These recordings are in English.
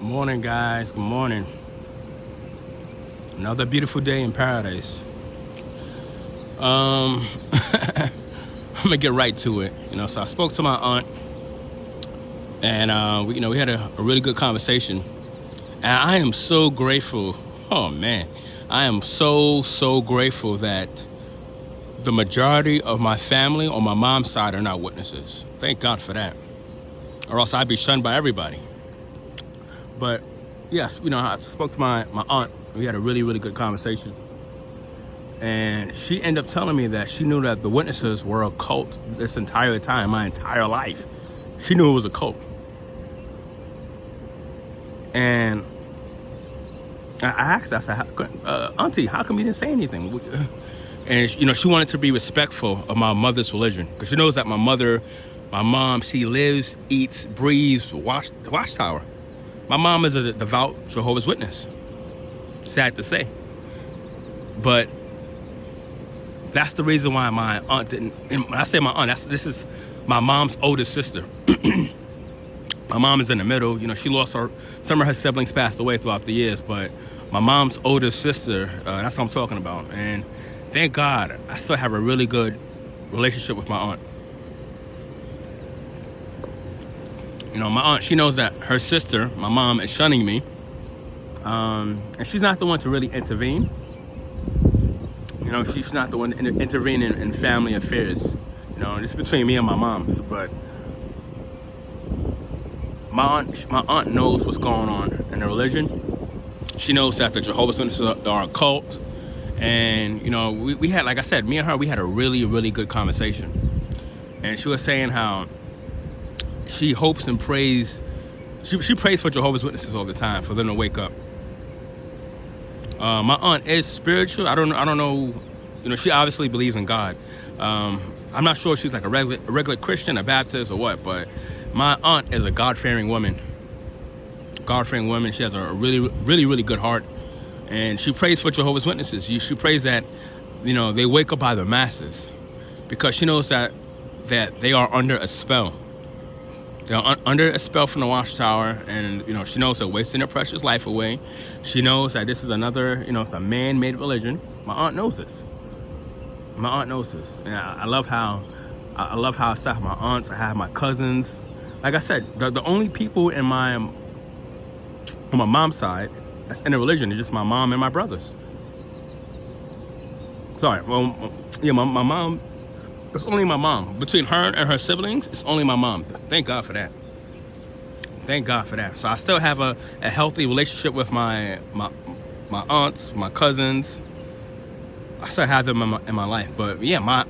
Morning, guys. Good morning. Another beautiful day in paradise. I'm gonna get right to it. So I spoke to my aunt, and we had a really good conversation. And I am so grateful. Oh man, I am so grateful that the majority of my family on my mom's side are not witnesses. Thank God for that, or else I'd be shunned by everybody. But yes, I spoke to my aunt. We had a really good conversation. And she ended up telling me that she knew that the witnesses were a cult this entire time, my entire life. She knew it was a cult. And I asked her, I said, Auntie, how come you didn't say anything? And she wanted to be respectful of my mother's religion, because she knows that my mom, she lives, eats, breathes, Watchtower. My mom is a devout Jehovah's Witness. Sad to say. But that's the reason why my aunt didn't. And when I say my aunt, this is my mom's oldest sister. My mom is in the middle. She lost some of her siblings passed away throughout the years, but my mom's oldest sister, that's what I'm talking about. And thank God, I still have a really good relationship with my aunt. My aunt, she knows that her sister, my mom, is shunning me. And she's not the one to really intervene. She's not the one intervening in family affairs. It's between me and my mom. But my aunt knows what's going on in the religion. She knows that the Jehovah's Witnesses are a cult. And, we had, like I said, me and her, we had a really good conversation. And she was saying how she hopes and prays. She prays for Jehovah's Witnesses all the time, for them to wake up. My aunt is spiritual. I don't know. She obviously believes in God. I'm not sure if she's like a regular Christian, a Baptist, or what. But my aunt is a God-fearing woman. God-fearing woman. She has a really good heart, and she prays for Jehovah's Witnesses. She prays that they wake up by the masses, because she knows that they are under a spell. They're under a spell from the Watchtower, and she knows they're wasting their precious life away. She knows that this is another, it's a man-made religion. My aunt knows this. My aunt knows this, and I love how I still have my aunts. I have my cousins. Like I said, the only people on my mom's side that's in the religion is just my mom and my brothers. Sorry, well, yeah, my mom. It's only my mom. Between her and her siblings, it's only my mom. Thank God for that. Thank God for that. So I still have a healthy relationship with my aunts, my cousins. I still have them in my life. But yeah, my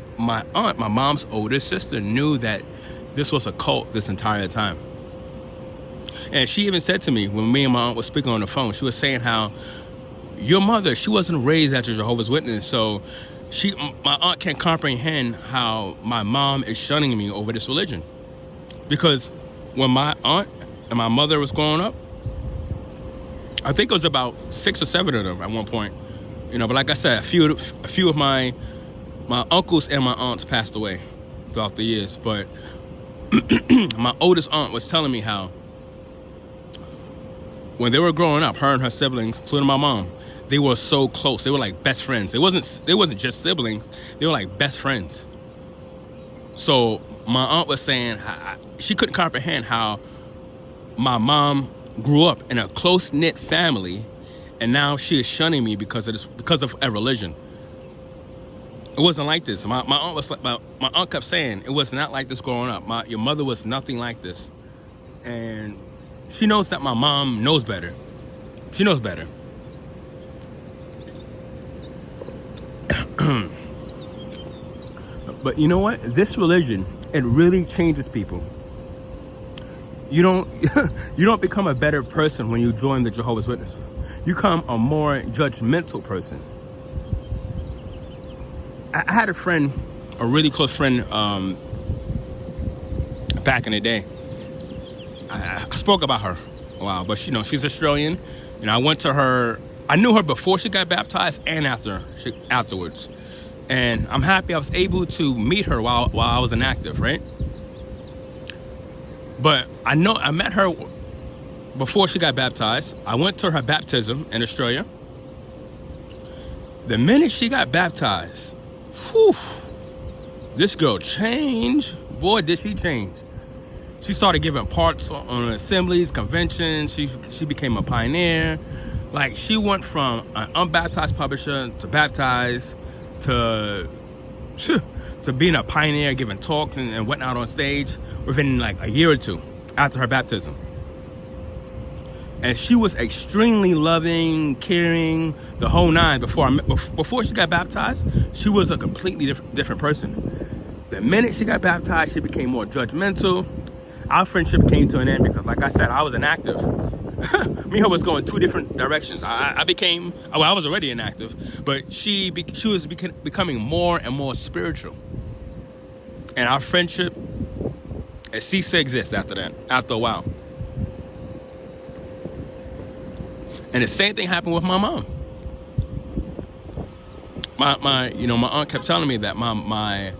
aunt, my mom's oldest sister, knew that this was a cult this entire time. And she even said to me, when me and my aunt were speaking on the phone, she was saying how your mother, she wasn't raised as a Jehovah's Witness, so my aunt can't comprehend how my mom is shunning me over this religion. Because when my aunt and my mother was growing up, I think it was about 6 or 7 of them at one point. But like I said, a few of my uncles and my aunts passed away throughout the years. But my oldest aunt was telling me how when they were growing up, her and her siblings, including my mom, they were so close. They were like best friends. They wasn't just siblings. They were like best friends. So my aunt was saying she couldn't comprehend how my mom grew up in a close-knit family, and now she is shunning me because of a religion. It wasn't like this. My aunt kept saying it was not like this growing up. Your mother was nothing like this, and she knows that my mom knows better. She knows better. But you know what? This religion, it really changes people. You don't become a better person when you join the Jehovah's Witnesses. You become a more judgmental person. I had a friend, a really close friend, back in the day. I spoke about her a while, but she's Australian. I went to her. I knew her before she got baptized and afterwards. And I'm happy I was able to meet her while I was inactive, right? But I met her before she got baptized. I went to her baptism in Australia. The minute she got baptized, whew, this girl changed. Boy, did she change. She started giving parts on assemblies, conventions. She became a pioneer. Like, she went from an unbaptized publisher to baptized to being a pioneer, giving talks and whatnot on stage within like a year or two after her baptism. And she was extremely loving, caring, the whole nine. Before she got baptized, she was a completely different person. The minute she got baptized, she became more judgmental. Our friendship came to an end because, like I said, I was inactive. Me and her was going two different directions. I was already inactive, but she was becoming more and more spiritual. And our friendship, it ceased to exist after that, after a while. And the same thing happened with my mom. My aunt kept telling me that my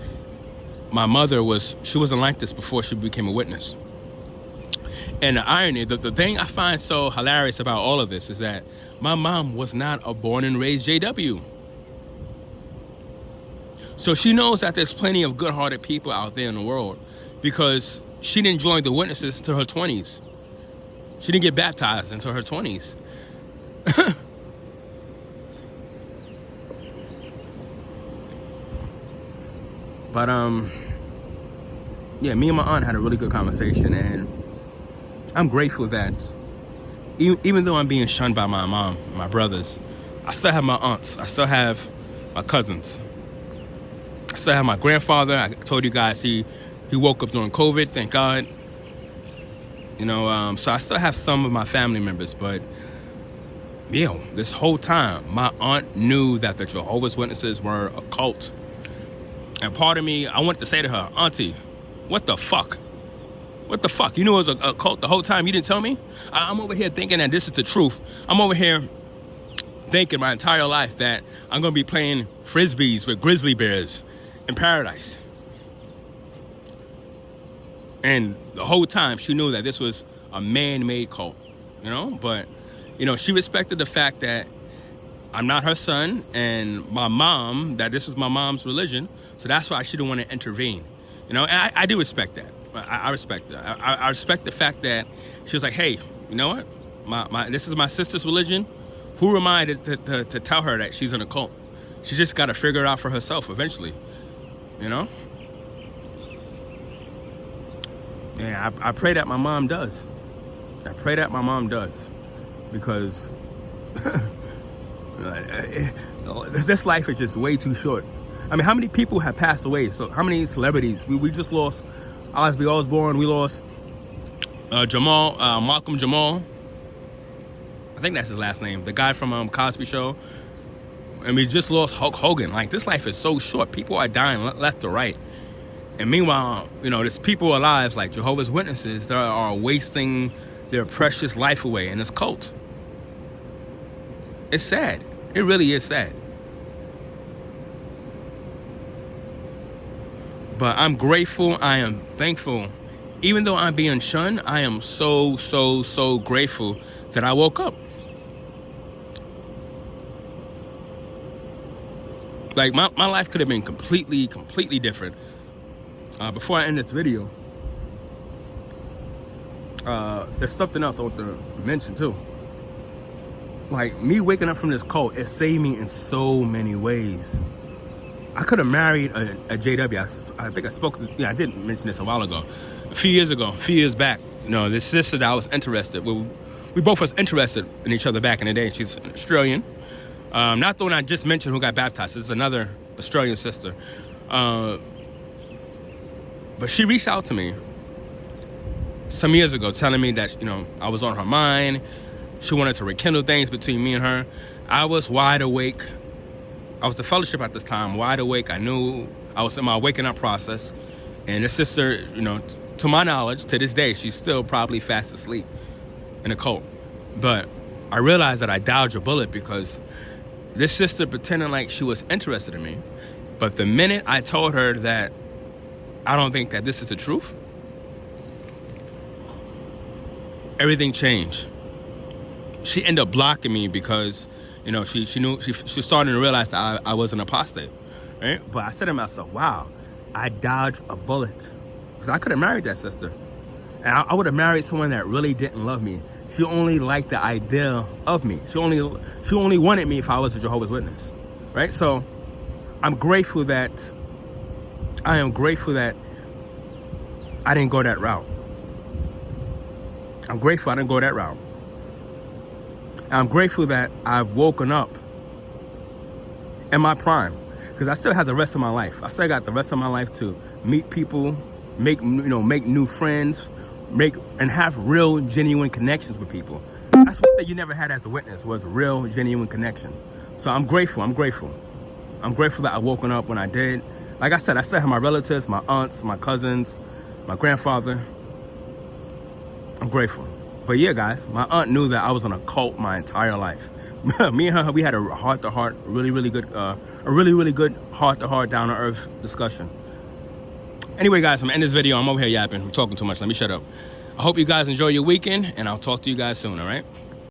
mother wasn't like this before she became a witness. And the irony, the thing I find so hilarious about all of this is that my mom was not a born and raised JW. So she knows that there's plenty of good-hearted people out there in the world because she didn't join the witnesses till her 20s. She didn't get baptized until her 20s. But yeah, me and my aunt had a really good conversation, and I'm grateful that even though I'm being shunned by my mom, my brothers, I still have my aunts, I still have my cousins, I still have my grandfather. I told you guys he woke up during COVID, thank God. So I still have some of my family members, but this whole time, my aunt knew that the Jehovah's Witnesses were a cult. And part of me, I wanted to say to her, Auntie, what the fuck? What the fuck? You knew it was a cult the whole time? You didn't tell me? I'm over here thinking that this is the truth. I'm over here thinking my entire life that I'm going to be playing frisbees with grizzly bears in paradise. And the whole time, she knew that this was a man-made cult, But, she respected the fact that I'm not her son, and my mom, that this is my mom's religion, so that's why she didn't want to intervene. And I do respect that. I respect that. I respect the fact that she was like, hey, you know what? This is my sister's religion. Who am I to tell her that she's in a cult? She just got to figure it out for herself eventually, Yeah, I pray that my mom does. I pray that my mom does. Because this life is just way too short. I mean, how many people have passed away? So how many celebrities? We just lost Osby Osborne. We lost Malcolm Jamal. I think that's his last name. The guy from Cosby Show. And we just lost Hulk Hogan. Like, this life is so short. People are dying left to right. And meanwhile, there's people alive like Jehovah's Witnesses that are wasting their precious life away in this cult. It's sad. It really is sad. But I'm grateful. I am thankful. Even though I'm being shunned, I am so, so, so grateful that I woke up. Like, my life could have been completely different. Before I end this video, there's something else I want to mention too. Like, me waking up from this cult, it saved me in so many ways. I could have married a JW. I think I spoke, I did mention this a while ago. A few years back, this sister that I was interested, we both was interested in each other back in the day. She's an Australian. Not the one I just mentioned who got baptized. This is another Australian sister. But she reached out to me some years ago telling me that, I was on her mind. She wanted to rekindle things between me and her. I was wide awake. I was the fellowship at this time, wide awake. I knew I was in my waking up process. And this sister, to my knowledge, to this day, she's still probably fast asleep in a cult. But I realized that I dodged a bullet because this sister pretended like she was interested in me. But the minute I told her that I don't think that this is the truth, everything changed. She ended up blocking me because, you know, she knew, she was starting to realize that I was an apostate, right? But I said to myself, wow, I dodged a bullet, because I could have married that sister. And I would have married someone that really didn't love me. She only liked the idea of me. She only wanted me if I was a Jehovah's Witness, right? So I am grateful that I didn't go that route. I'm grateful I didn't go that route. I'm grateful that I've woken up in my prime, because I still have the rest of my life. I still got the rest of my life to meet people, make new friends, and have real, genuine connections with people. That's what you never had as a witness, was real, genuine connection. So I'm grateful. I'm grateful that I woken up when I did. Like I said, I still have my relatives, my aunts, my cousins, my grandfather. I'm grateful. But yeah, guys, my aunt knew that I was on a cult my entire life. Me and her, we had a heart-to-heart, really good heart-to-heart, down-to-earth discussion. Anyway, guys, I'm gonna end this video. I'm over here yapping. I'm talking too much. Let me shut up. I hope you guys enjoy your weekend, and I'll talk to you guys soon, all right?